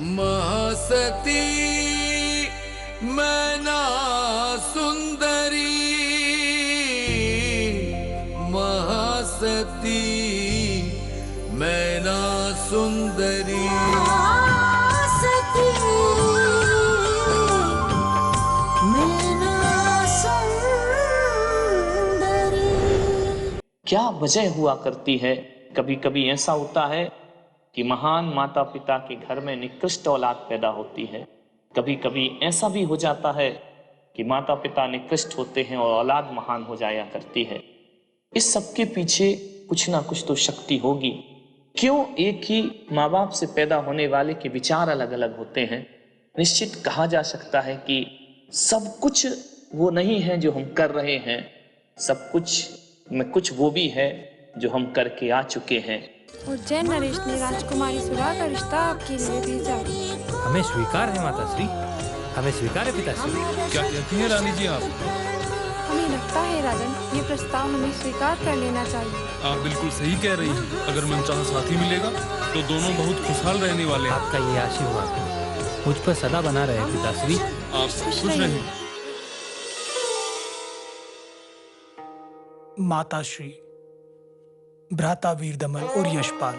महासती मैना सुंदरी, महासती मैना सुंदरी। महासती मैना सुंदरी। क्या वजह हुआ करती है? कभी कभी ऐसा होता है कि महान माता पिता के घर में निकृष्ट औलाद पैदा होती है। कभी कभी ऐसा भी हो जाता है कि माता पिता निकृष्ट होते हैं और औलाद महान हो जाया करती है। इस सब के पीछे कुछ ना कुछ तो शक्ति होगी। क्यों एक ही माँ बाप से पैदा होने वाले के विचार अलग अलग होते हैं? निश्चित कहा जा सकता है कि सब कुछ वो नहीं है जो हम कर रहे हैं, सब कुछ में कुछ वो भी है जो हम करके आ चुके हैं। उज्जैन नरेश ने राजकुमारी सुरा का रिश्ता आपके लिए भेजा। हमें स्वीकार है माताश्री, हमें स्वीकार है पिताश्री। क्या कहती हैं रानी जी आप? हमें लगता है राजन, ये प्रस्ताव हमें स्वीकार कर लेना चाहिए। आप बिल्कुल सही कह रही हैं। अगर मनचाहा साथी मिलेगा तो दोनों बहुत खुशहाल रहने वाले हैं। आपका ये आशीर्वाद मुझ पर सदा बना रहे पिताश्री। आप खुश रहें। माताश्री, भ्राता वीरदमन और यशपाल,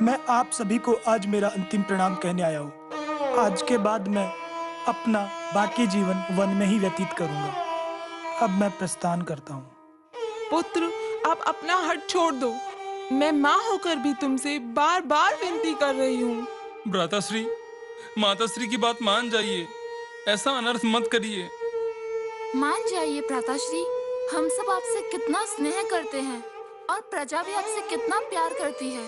मैं आप सभी को आज मेरा अंतिम प्रणाम कहने आया हूँ। आज के बाद मैं अपना बाकी जीवन वन में ही व्यतीत करूंगा। अब मैं प्रस्थान करता हूँ। पुत्र, आप अपना हट छोड़ दो। मैं माँ होकर भी तुमसे बार बार विनती कर रही हूँ। भ्राताश्री, माताश्री की बात मान जाइए, ऐसा अनर्थ मत करिए। मान जाइए भ्राताश्री, हम सब आपसे कितना स्नेह करते हैं और प्रजा भी आपसे कितना प्यार करती है।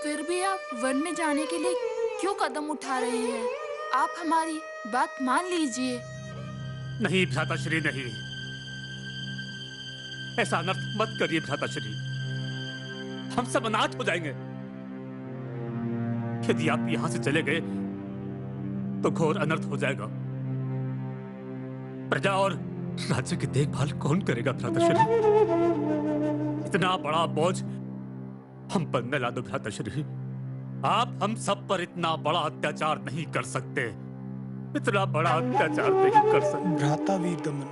फिर भी आप वन में जाने के लिए क्यों कदम उठा रहे हैं? आप हमारी बात मान लीजिए। नहीं भ्राताश्री, नहीं, ऐसा अनर्थ मत करिए भ्राताश्री। हम सब अनाथ हो जाएंगे। यदि आप यहां से चले गए तो घोर अनर्थ हो जाएगा। प्रजा और राज्य की देखभाल कौन करेगा भ्राताश्री? इतना बड़ा बोझ हम पर न ला दो भ्राताश्री। आप हम सब पर इतना बड़ा अत्याचार नहीं कर सकते, इतना बड़ा अत्याचार नहीं कर सकते। भ्राता वीरदमन,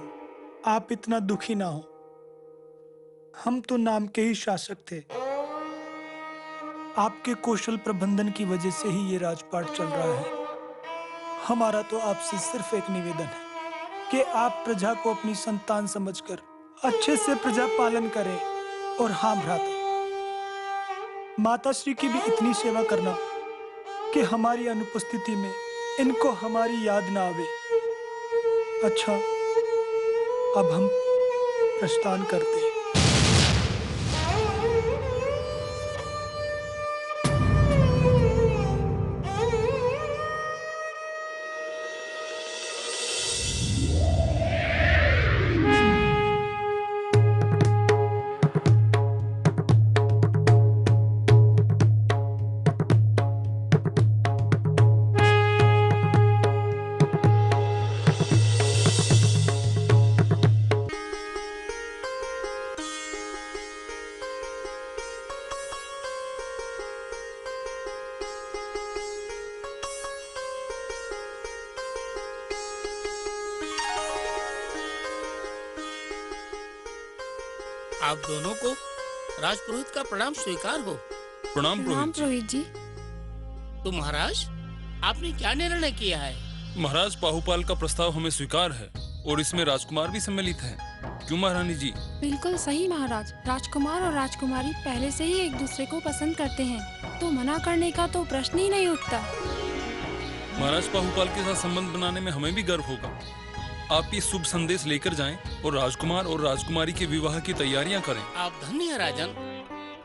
आप इतना दुखी ना हो। हम तो नाम के ही शासक थे। आपके कौशल प्रबंधन की वजह से ही ये राजपाट चल रहा है। हमारा तो आपसे सिर्फ एक निवेदन है कि आप प्रजा को अपनी संतान समझकर अच्छे से प्रजा पालन करें। और हाँ भ्राता, माताश्री की भी इतनी सेवा करना कि हमारी अनुपस्थिति में इनको हमारी याद ना आवे। अच्छा, अब हम प्रस्थान करते हैं। आप दोनों को राजपुरोहित का प्रणाम स्वीकार हो। प्रणाम पुरोहित जी। तो महाराज, आपने क्या निर्णय किया है? महाराज, बाहुपाल का प्रस्ताव हमें स्वीकार है और इसमें राजकुमार भी सम्मिलित हैं। क्यों महारानी जी? बिल्कुल सही महाराज। राजकुमार और राजकुमारी पहले से ही एक दूसरे को पसंद करते हैं, तो मना करने का तो प्रश्न ही नहीं उठता। महाराज, बाहुपाल के साथ संबंध बनाने में हमें भी गर्व होगा। आप ये शुभ संदेश लेकर जाएं और राजकुमार और राजकुमारी के विवाह की तैयारियां करें। आप धन्य हैं राजन।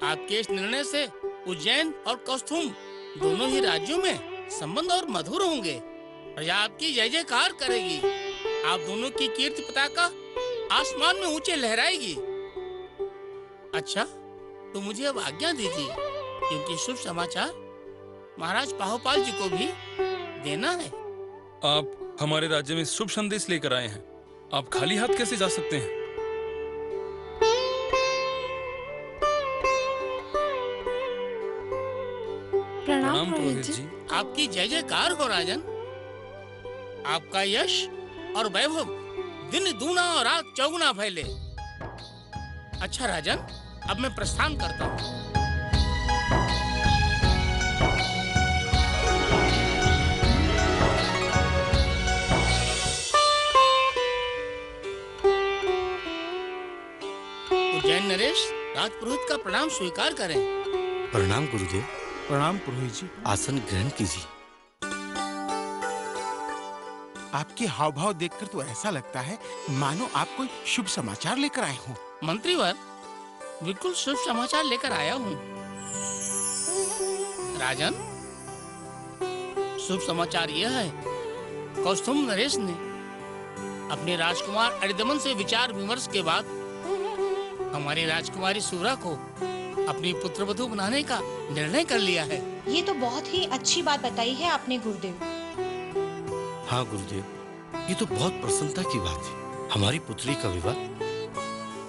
आपके इस निर्णय से उज्जैन और कौस्थुम दोनों ही राज्यों में संबंध और मधुर होंगे। प्रजा आपकी जय जयकार करेगी। आप दोनों की कीर्ति पताका आसमान में ऊंचे लहराएगी। अच्छा, तो मुझे अब आज्ञा दीजिए, क्योंकि शुभ समाचार महाराज बाहुपाल जी को भी देना है। आप हमारे राज्य में शुभ संदेश लेकर आए हैं, आप खाली हाथ कैसे जा सकते हैं? प्रणाम पुरोहित जी। आपकी जय जयकार हो राजन। आपका यश और वैभव दिन दूना और रात चौगुना फैले। अच्छा राजन, अब मैं प्रस्थान करता हूँ। उज्जैन नरेश, राजपुरोहित का प्रणाम स्वीकार करें। प्रणाम गुरुदेव। प्रणाम पुरोहित जी। आसन ग्रहण कीजिए। आपके हाव भाव देखकर तो ऐसा लगता है मानो आप कोई शुभ समाचार लेकर आए हो। मंत्रीवर, बिल्कुल शुभ समाचार लेकर आया हूँ। राजन, शुभ समाचार यह है, कौस्तुभ नरेश ने अपने राजकुमार अरिदमन से विचार विमर्श के बाद हमारी राजकुमारी सूरा को अपनी पुत्रवधू बनाने का निर्णय कर लिया है। ये तो बहुत ही अच्छी बात बताई है आपने गुरुदेव। हाँ गुरुदेव, ये तो बहुत प्रसन्नता की बात है। हमारी पुत्री का विवाह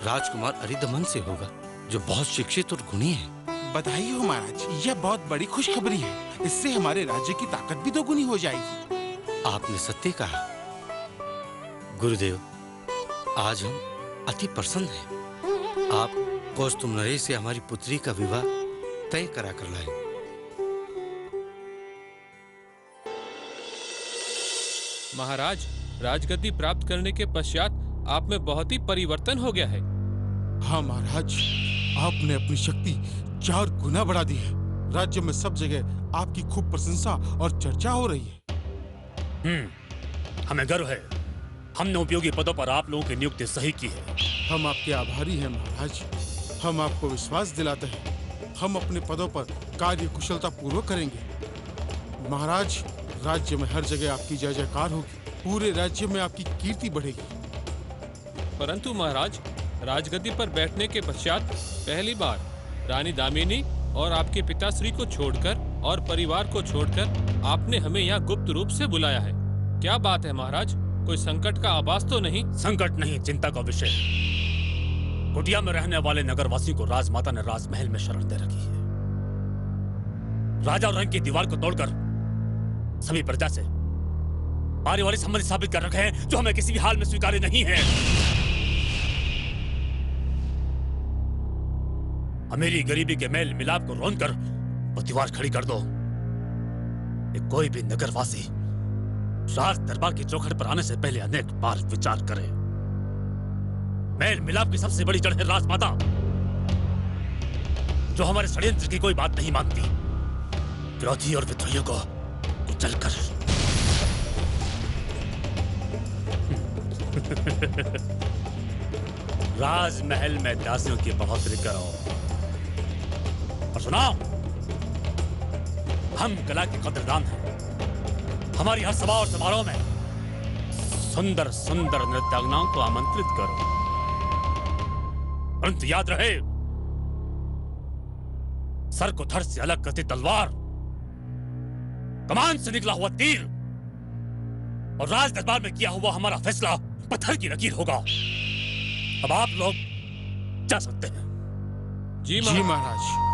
राजकुमार अरिदमन से होगा, जो बहुत शिक्षित और गुणी है। बधाई हो महाराज, यह बहुत बड़ी खुशखबरी है। इससे हमारे राज्य की ताकत भी दोगुनी हो जाएगी। आपने सत्य कहा गुरुदेव। आज हम अति प्रसन्न हैं। आप कौस्तुभ नरेश से हमारी पुत्री का विवाह तय करा कर लाए। महाराज, राजगद्दी प्राप्त करने के पश्चात आप में बहुत ही परिवर्तन हो गया है। हाँ महाराज, आपने अपनी शक्ति 4 गुना बढ़ा दी है। राज्य में सब जगह आपकी खूब प्रशंसा और चर्चा हो रही है। हमें गर्व है, हमने उपयोगी पदों पर आप लोगों की नियुक्ति सही की है। हम आपके आभारी हैं महाराज। हम आपको विश्वास दिलाते हैं, हम अपने पदों पर कार्य कुशलता पूर्वक करेंगे। महाराज, राज्य में हर जगह आपकी जय जयकार होगी। पूरे राज्य में आपकी कीर्ति बढ़ेगी। परंतु महाराज, राजगद्दी पर बैठने के पश्चात पहली बार रानी दामिनी और आपके पिताश्री को छोड़कर और परिवार को छोड़कर आपने हमें यहाँ गुप्त रूप से बुलाया है। क्या बात है महाराज? कोई संकट का आभास तो नहीं? संकट नहीं, चिंता का विषय। कुटिया में रहने वाले नगरवासियों को राजमाता ने राजमहल में शरण दे रखी है। राजा और रंग की दीवार को तोड़कर सभी प्रजा से पारिवारिक संबंध स्थापित कर रखे हैं, जो हमें किसी भी हाल में स्वीकार्य नहीं है। अमीरी गरीबी के मेल मिलाप को रोन कर वो दीवार खड़ी कर दो। कोई भी नगरवासी राज दरबार की चौखट पर आने से पहले अनेक बार विचार करे। मेल मिलाप की सबसे बड़ी जड़ है राजमाता, जो हमारे षड्यंत्र की कोई बात नहीं मानती। विरोधी और विद्रोहियों को कुचलकर राजमहल में दासियों की बढ़ोतरी करो। और सुनाओ, हम कला के कदरदान हैं। हमारी हर सभा और समारोह में सुंदर सुंदर नृत्यांगनाओं को आमंत्रित करो। परंतु याद रहे, सर को धड़ से अलग करती तलवार, कमान से निकला हुआ तीर और राज दरबार में किया हुआ हमारा फैसला पत्थर की लकीर होगा। अब आप लोग जा सकते हैं। जी महाराज।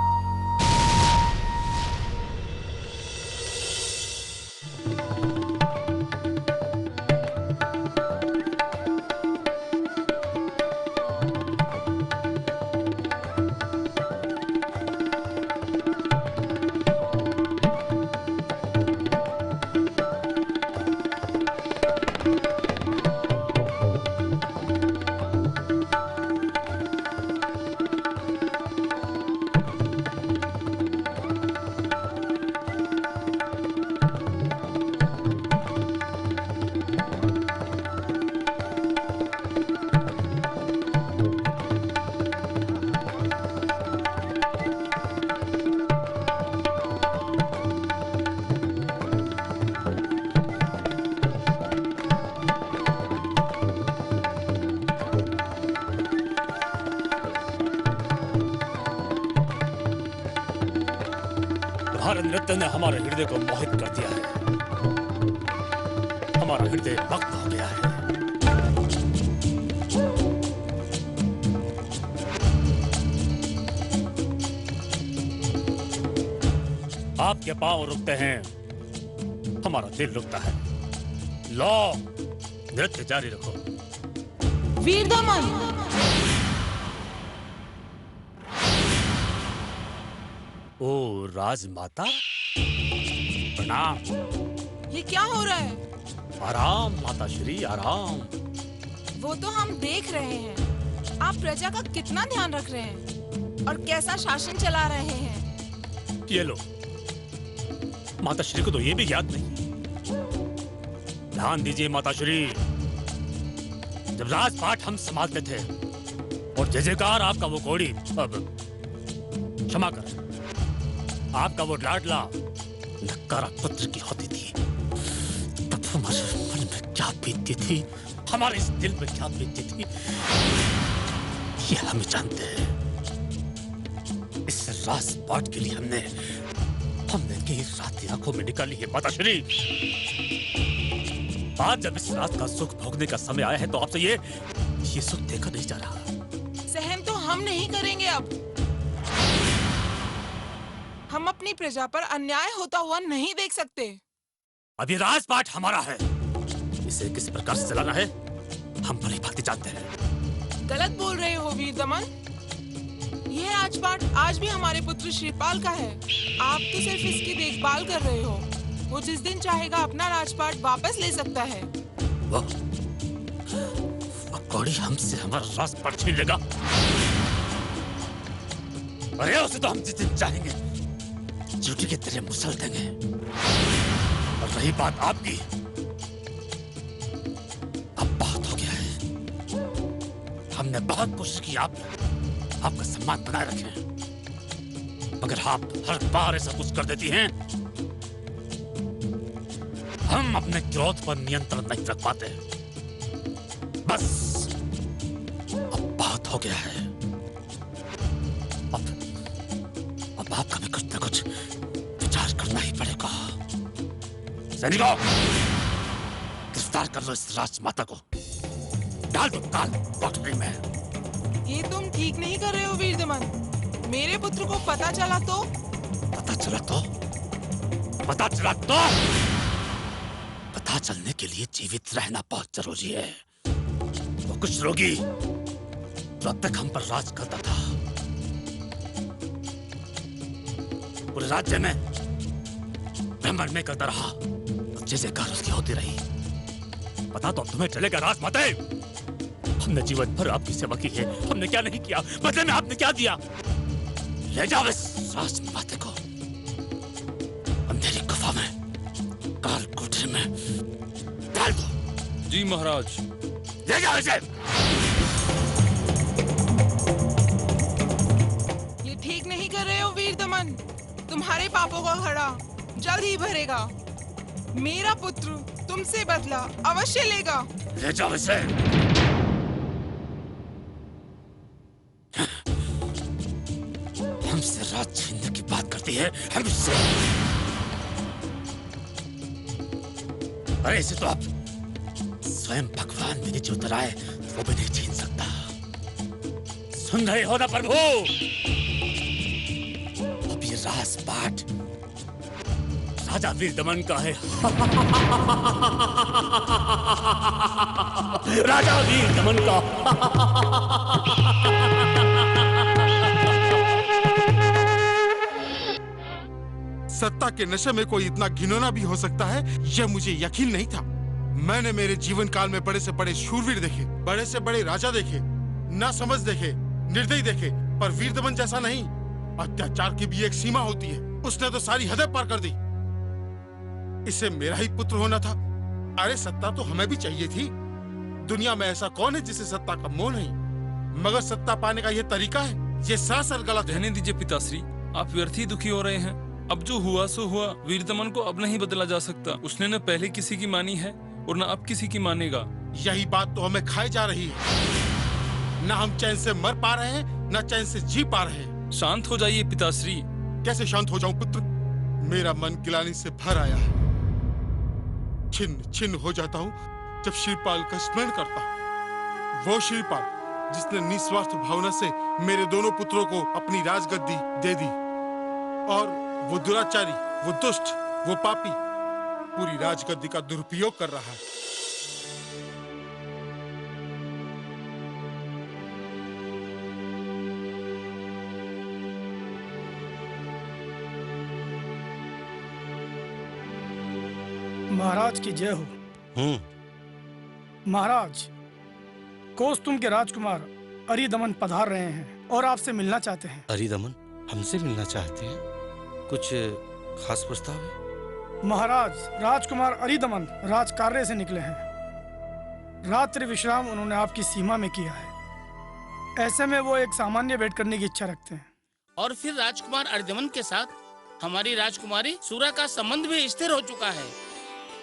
नृत्य ने हमारे हृदय को मोहित कर दिया है। हमारा हृदय भक्त हो गया है। आपके पांव रुकते हैं, हमारा दिल रुकता है। लो, नृत्य जारी रखो। वीर दमन, ओ राजमाता, प्रणाम। ये क्या हो रहा है? आराम माता श्री, आराम। वो तो हम देख रहे हैं। आप प्रजा का कितना ध्यान रख रहे हैं और कैसा शासन चला रहे हैं। ये लो, माता श्री को तो ये भी याद नहीं। ध्यान दीजिए माता श्री, जब राजपाट हम संभालते थे और जय जयकार आपका वो घोड़ी, अब क्षमा कर, आपका वो लाडला नक्कारा पुत्र की होती थी, तब हमारे मन में क्या बीतती थी, हमारे इस दिल में क्या बीतती थी, ये हम जानते हैं। इस राजपाट के लिए हमने की रात आंखों में निकाली है माता श्री। आज जब इस रात का सुख भोगने का समय आया है तो आपसे ये सुख देखा नहीं जा रहा। सहन तो हम नहीं करेंगे अब। हम अपनी प्रजा पर अन्याय होता हुआ नहीं देख सकते। अब ये राजपाट हमारा है, इसे किस प्रकार से चलाना है हम भली भांति जानते हैं। गलत बोल रहे हो वीर दमन। यह राजपाट आज भी हमारे पुत्र श्रीपाल का है। आप तो सिर्फ इसकी देखभाल कर रहे हो। वो जिस दिन चाहेगा अपना राजपाट वापस ले सकता है। वो कौड़ी हमसे हमारा राजपाट छीन लेगा। अरे उसे तो हम जिस दिन चाहेंगे चूटी के तेरे मुसल देंगे। और रही बात आपकी, अब बहुत हो गया है। हमने बहुत कोशिश की आपका सम्मान बनाए रखें, मगर आप हर बार ऐसा कुछ कर देती हैं। हम अपने क्रोध पर नियंत्रण नहीं रख पाते। बस अब बहुत हो गया है। अब आपका भी कुछ न कुछ विचार करना ही पड़ेगा। सैनिकों, गिरफ्तार कर लो इस राजमाता को, डाल दो काल कोठरी में। ये तुम ठीक नहीं कर रहे हो वीर दमन। मेरे पुत्र को पता चला तो? पता चलने के लिए जीवित रहना बहुत जरूरी है। वो कुछ रोगी जो अब तक हम पर राज करता था, पूरे राज्य में भ्रमण में करता रहा, जय जयकार उसकी होती रही। पता तो अब तुम्हें चलेगा राजमाते। हमने जीवन भर आपकी सेवा की है, हमने क्या नहीं किया, बदले में आपने क्या दिया। ले जाओ इस राजमाते को अंधेरी गुफा में, काल कोठरी में डाल दो। जी महाराज। ले जाओ इसे। ये ठीक नहीं कर रहे हो वीर दमन। तुम्हारे पापों का घड़ा जल्द ही भरेगा। मेरा पुत्र तुमसे बदला अवश्य लेगा। ले जाओ इसे। हमसे राज छीनने की बात करती है, हमसे। अरे इसे तो आप स्वयं भगवान मेरे जो उतराए वो भी नहीं छीन सकता। सुन रहे हो ना प्रभु? अब ये राजपाट राजा वीर दमन का है। राजा वीर दमन का। सत्ता के नशे में कोई इतना घिनौना भी हो सकता है, यह मुझे यकीन नहीं था। मैंने मेरे जीवन काल में बड़े से बड़े शूरवीर देखे, बड़े से बड़े राजा देखे, ना समझ देखे, निर्दयी देखे, पर वीर दमन जैसा नहीं। अत्याचार की भी एक सीमा होती है, उसने तो सारी हदें पार कर दी। इसे मेरा ही पुत्र होना था। अरे सत्ता तो हमें भी चाहिए थी। दुनिया में ऐसा कौन है जिसे सत्ता का मोह नहीं, मगर सत्ता पाने का यह तरीका है, ये सरासर गलत है। रहने दीजिए पिताश्री, आप व्यर्थ ही दुखी हो रहे हैं। अब जो हुआ सो हुआ। वीर दमन को अब नहीं बदला जा सकता। उसने न पहले किसी की मानी है और न अब किसी की मानेगा। यही बात तो हमें खाई जा रही है। न हम चैन से मर पा रहे हैं, न चैन से जी पा रहे हैं। शांत हो जाइए पिताश्री। कैसे शांत हो जाऊं पुत्र? मेरा मन गिलानी से भर आया है। छिन्न छिन्न हो जाता हूँ जब श्रीपाल का स्मरण करता हूँ। वो श्रीपाल जिसने निस्वार्थ भावना से मेरे दोनों पुत्रों को अपनी राजगद्दी दे दी, और वो दुराचारी वो दुष्ट, वो पापी पूरी राजगद्दी का दुरुपयोग कर रहा है। महाराज की जय हो। महाराज, कोस्तुम के राजकुमार अरिदमन पधार रहे हैं और आपसे मिलना चाहते हैं। अरिदमन हमसे मिलना चाहते हैं? कुछ खास प्रस्ताव है? महाराज, राजकुमार अरिदमन राजकार्य से निकले हैं। रात्रि विश्राम उन्होंने आपकी सीमा में किया है। ऐसे में वो एक सामान्य भेंट करने की इच्छा रखते हैं। और फिर राजकुमार अरिदमन के साथ हमारी राजकुमारी सूरा का संबंध भी स्थिर हो चुका है।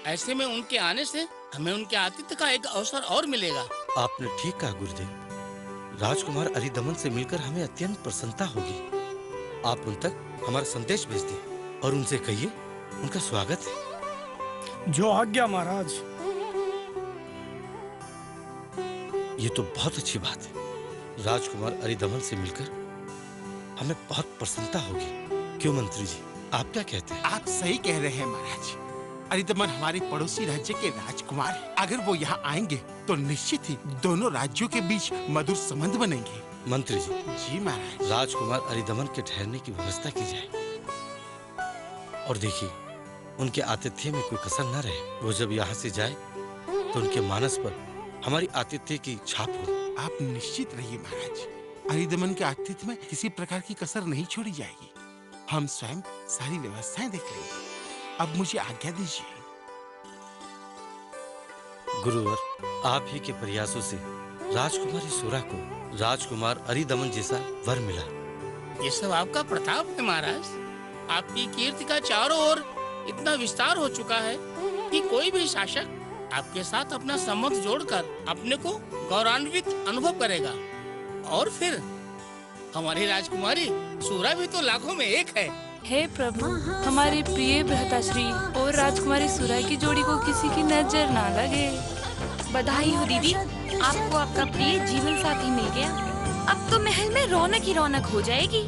ऐसे में उनके आने से हमें उनके आतिथ्य का एक अवसर और मिलेगा। आपने ठीक कहा गुरुदेव। राजकुमार अरिदमन से मिलकर हमें अत्यंत प्रसन्नता होगी। आप उन तक हमारा संदेश भेज दिए और उनसे कहिए उनका स्वागत है। जो आज्ञा महाराज। ये तो बहुत अच्छी बात है। राजकुमार अरिदमन से मिलकर हमें बहुत प्रसन्नता होगी। क्यों मंत्री जी, आप क्या कहते हैं? आप सही कह रहे हैं महाराज। अरिदमन हमारे पड़ोसी राज्य के राजकुमार हैं। अगर वो यहाँ आएंगे तो निश्चित ही दोनों राज्यों के बीच मधुर संबंध बनेंगे। मंत्री जी। जी महाराज। राजकुमार अरिदमन के ठहरने की व्यवस्था की जाए और देखिए उनके आतिथ्य में कोई कसर न रहे। वो जब यहाँ से जाए तो उनके मानस पर हमारी आतिथ्य की छाप हो। आप निश्चित रहिए महाराज, अरिदमन के आतिथ्य में किसी प्रकार की कसर नहीं छोड़ी जाएगी। हम स्वयं सारी व्यवस्थाएं देख लेंगे। अब मुझे आज्ञा दीजिए। गुरुवर, आप ही के प्रयासों से राजकुमारी सूरा को राजकुमार अरिदमन जैसा वर मिला। ये सब आपका प्रताप है महाराज। आपकी कीर्ति का चारों ओर इतना विस्तार हो चुका है कि कोई भी शासक आपके साथ अपना संबंध जोड़कर अपने को गौरवान्वित अनुभव करेगा। और फिर हमारी राजकुमारी सूरा भी तो लाखों में एक है। हे प्रभु, हमारे प्रिय भ्राताश्री और राजकुमारी सूरा की जोड़ी को किसी की नजर ना लगे। बधाई हो दीदी, आपको आपका प्रिय जीवन साथी मिल गया। अब तो महल में रौनक ही रौनक हो जाएगी।